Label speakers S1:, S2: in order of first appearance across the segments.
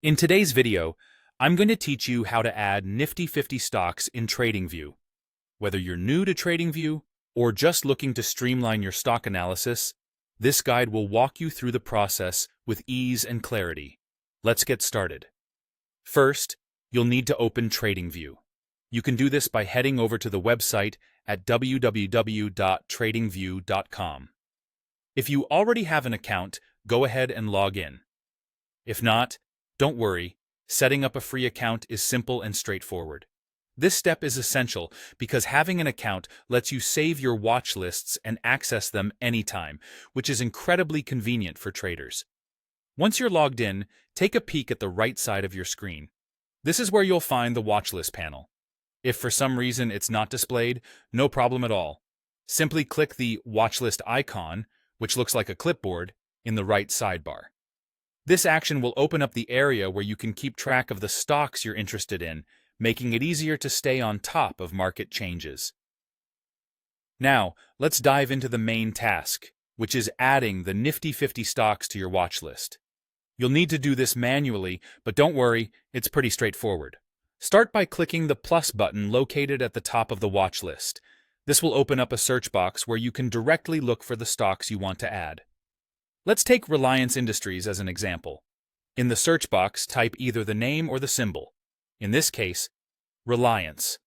S1: In today's video, I'm going to teach you how to add Nifty 50 stocks in TradingView. Whether you're new to TradingView or just looking to streamline your stock analysis, this guide will walk you through the process with ease and clarity. Let's get started. First, you'll need to open TradingView. You can do this by heading over to the website at www.tradingview.com. If you already have an account, go ahead and log in. If not, don't worry, setting up a free account is simple and straightforward. This step is essential because having an account lets you save your watch lists and access them anytime, which is incredibly convenient for traders. Once you're logged in, take a peek at the right side of your screen. This is where you'll find the watch list panel. If for some reason it's not displayed, no problem at all. Simply click the watch list icon, which looks like a clipboard, in the right sidebar. This action will open up the area where you can keep track of the stocks you're interested in, making it easier to stay on top of market changes. Now, let's dive into the main task, which is adding the Nifty 50 stocks to your watch list. You'll need to do this manually, but don't worry, it's pretty straightforward. Start by clicking the plus button located at the top of the watch list. This will open up a search box where you can directly look for the stocks you want to add. Let's take Reliance Industries as an example. In the search box, type either the name or the symbol. In this case, Reliance.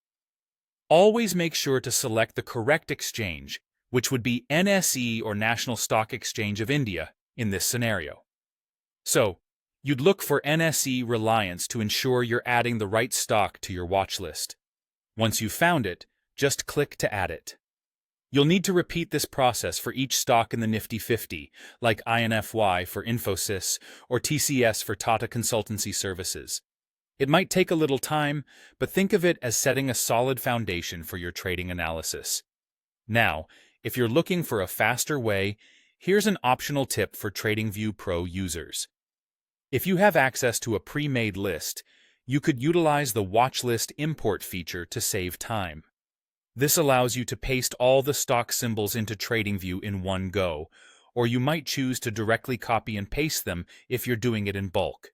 S1: Always make sure to select the correct exchange, which would be NSE or National Stock Exchange of India in this scenario. So, you'd look for NSE Reliance to ensure you're adding the right stock to your watch list. Once you've found it, just click to add it. You'll need to repeat this process for each stock in the Nifty 50, like INFY for Infosys or TCS for Tata Consultancy Services. It might take a little time, but think of it as setting a solid foundation for your trading analysis. Now, if you're looking for a faster way, here's an optional tip for TradingView Pro users. If you have access to a pre-made list, you could utilize the watch list import feature to save time. This allows you to paste all the stock symbols into TradingView in one go, or you might choose to directly copy and paste them if you're doing it in bulk.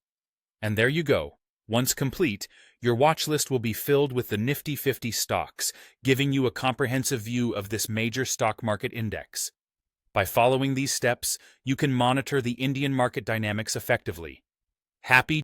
S1: And there you go. Once complete, your watch list will be filled with the Nifty 50 stocks, giving you a comprehensive view of this major stock market index. By following these steps, you can monitor the Indian market dynamics effectively. Happy